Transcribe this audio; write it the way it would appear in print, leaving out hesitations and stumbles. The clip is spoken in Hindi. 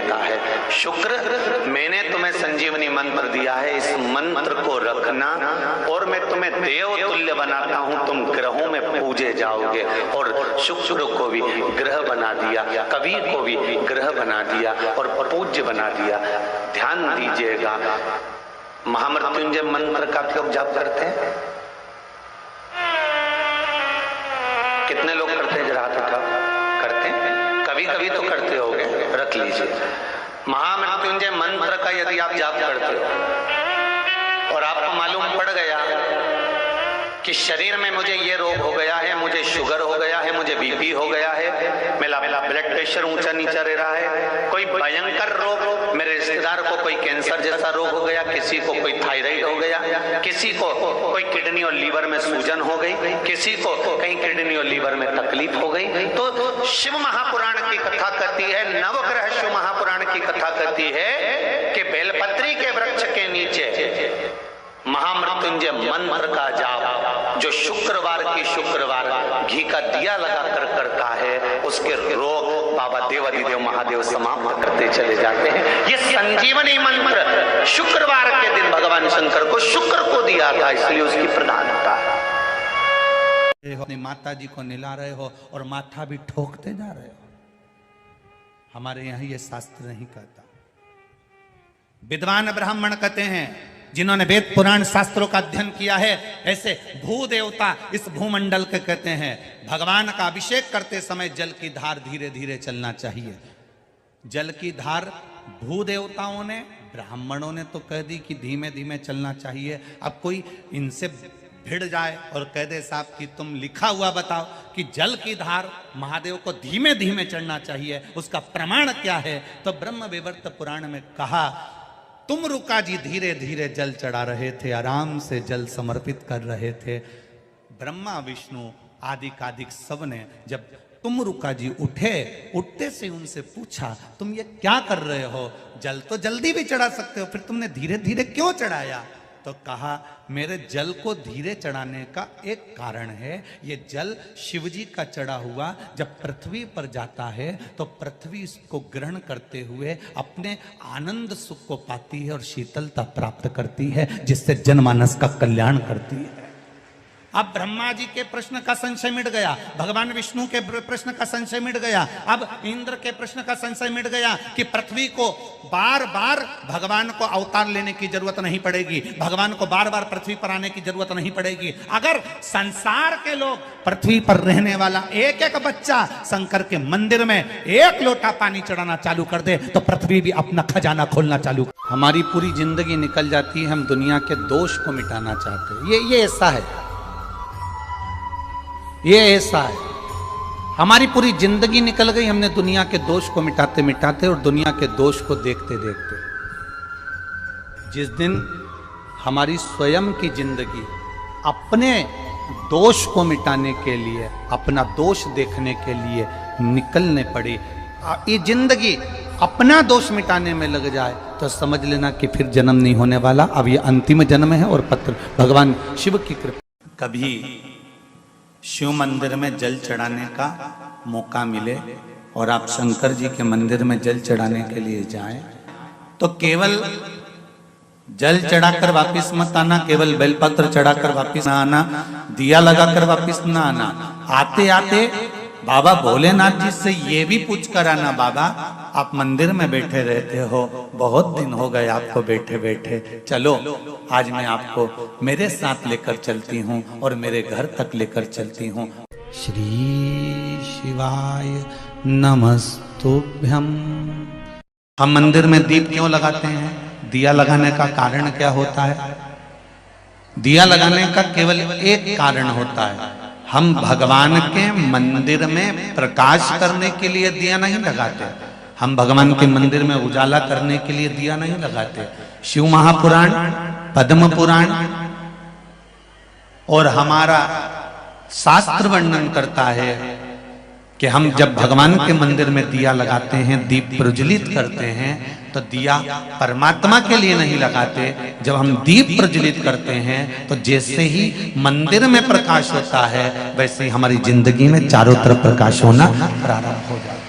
देता है। शुक्र, मैंने तुम्हें संजीवनी मंत्र दिया है, इस मंत्र को रखना और मैं तुम्हें देव तुल्य बनाता हूं, तुम ग्रहों में पूजे जाओगे। और शुक्र को भी ग्रह बना दिया, कबीर को भी ग्रह बना दिया और पूज्य बना दिया। ध्यान दीजिएगा, महामृत्युंजय मंत्र का क्यों जाप करते हैं? कितने लोग करते हैं? जरा हाथ उठाओ। करते हैं? कभी कभी तो करते होगे, रख लीजिए। महामृत्युंजय मंत्र का यदि आप जाप करते हो और आपको मालूम पड़ गया कि शरीर में मुझे ये रोग हो गया है, मुझे शुगर हो गया है, मुझे बीपी हो गया है, मेरा ब्लड प्रेशर ऊंचा नीचा रह रहा है, कोई भयंकर रोग, मेरे रिश्तेदार को कोई कैंसर जैसा रोग हो गया, किसी को कोई थायराइड हो गया, किसी को कोई किडनी और लीवर में सूजन हो गई, किसी को कहीं किडनी और लीवर में तकलीफ हो गई, तो शिव महापुराण की कथा कहती है, नवग्रह शिव महापुराण की कथा कहती है कि बेलपत्री के वृक्ष के नीचे महामृत्युंजय मंत्र का जाप जो शुक्रवार की शुक्रवार घी का दिया लगा कर करता है, उसके रोग बाबा देवाधिदेव महादेव समाप्त करते चले जाते हैं। ये संजीवनी मंत्र शुक्रवार के दिन भगवान शंकर को शुक्र को दिया था, इसलिए उसकी प्रधानता है। अपनी माता जी को निला रहे हो और माथा भी ठोकते जा रहे हो। हमारे यहाँ ये शास्त्र नहीं कहता। विद्वान ब्राह्मण कहते हैं, जिन्होंने वेद पुराण शास्त्रों का अध्ययन किया है, ऐसे भू देवता इस भूमंडल के कहते हैं, भगवान का अभिषेक करते समय जल की धार धीरे धीरे चलना चाहिए। जल की धार भू देवताओं ने, ब्राह्मणों ने तो कह दी कि धीमे धीमे चलना चाहिए। अब कोई इनसे भिड़ जाए और कह दे साहब कि तुम लिखा हुआ बताओ कि जल की धार महादेव को धीमे धीमे चढ़ना चाहिए, उसका प्रमाण क्या है? तो ब्रह्म विवर्त पुराण में कहा, तुम रुका जी धीरे धीरे जल चढ़ा रहे थे, आराम से जल समर्पित कर रहे थे। ब्रह्मा विष्णु आदि कादिक सब ने जब तुम रुका जी उठे, उठते से उनसे पूछा तुम ये क्या कर रहे हो? जल तो जल्दी भी चढ़ा सकते हो, फिर तुमने धीरे धीरे क्यों चढ़ाया? तो कहा, मेरे जल को धीरे चढ़ाने का एक कारण है, ये जल शिवजी का चढ़ा हुआ जब पृथ्वी पर जाता है तो पृथ्वी इसको ग्रहण करते हुए अपने आनंद सुख को पाती है और शीतलता प्राप्त करती है, जिससे जनमानस का कल्याण करती है। अब ब्रह्मा जी के प्रश्न का संशय मिट गया, भगवान विष्णु के प्रश्न का संशय मिट गया, अब इंद्र के प्रश्न का संशय मिट गया कि पृथ्वी को बार बार भगवान को अवतार लेने की जरूरत नहीं पड़ेगी, भगवान को बार बार पृथ्वी पर आने की जरूरत नहीं पड़ेगी। अगर संसार के लोग, पृथ्वी पर रहने वाला एक एक बच्चा शंकर के मंदिर में एक लोटा पानी चढ़ाना चालू कर दे तो पृथ्वी भी अपना खजाना खोलना चालू। हमारी पूरी जिंदगी निकल जाती है, हम दुनिया के दोष को मिटाना चाहते हैं। ये ऐसा है, ये ऐसा है। हमारी पूरी जिंदगी निकल गई, हमने दुनिया के दोष को मिटाते मिटाते और दुनिया के दोष को देखते देखते। जिस दिन हमारी स्वयं की जिंदगी अपने दोष को मिटाने के लिए, अपना दोष देखने के लिए निकलने पड़ी, ये जिंदगी अपना दोष मिटाने में लग जाए तो समझ लेना कि फिर जन्म नहीं होने वाला, अब ये अंतिम जन्म है और पत्र भगवान शिव की कृपा। कभी शिव मंदिर में जल चढ़ाने का मौका मिले और आप शंकर जी के मंदिर में जल चढ़ाने के लिए जाएं तो केवल जल चढ़ाकर वापस मत आना, केवल बेलपत्र चढ़ाकर वापस ना आना, दिया लगाकर वापस ना आना। आते आते बाबा भोलेनाथ जी से ये भी पूछ कर आना, बाबा आप मंदिर में बैठे रहते हो, बहुत दिन हो गए आपको बैठे बैठे, चलो आज मैं आपको मेरे साथ लेकर चलती हूँ और मेरे घर तक लेकर चलती हूँ। श्री शिवाय नमस्तुभ्यम। हम मंदिर में दीप क्यों लगाते हैं? दिया लगाने का कारण क्या होता है? दिया लगाने का केवल एक कारण होता है, हम भगवान के मंदिर में प्रकाश करने के लिए दिया नहीं लगाते, हम भगवान के मंदिर में उजाला करने के लिए दिया नहीं लगाते। शिव महापुराण, पद्म पुराण और हमारा शास्त्र वर्णन करता है कि हम जब भगवान के मंदिर में दिया लगाते हैं, दीप प्रज्वलित करते हैं, तो दिया परमात्मा के लिए नहीं लगाते। जब हम दीप प्रज्वलित करते हैं तो जैसे ही मंदिर में प्रकाश होता है, वैसे ही हमारी जिंदगी में चारों तरफ प्रकाश होना प्रारंभ हो जाता है।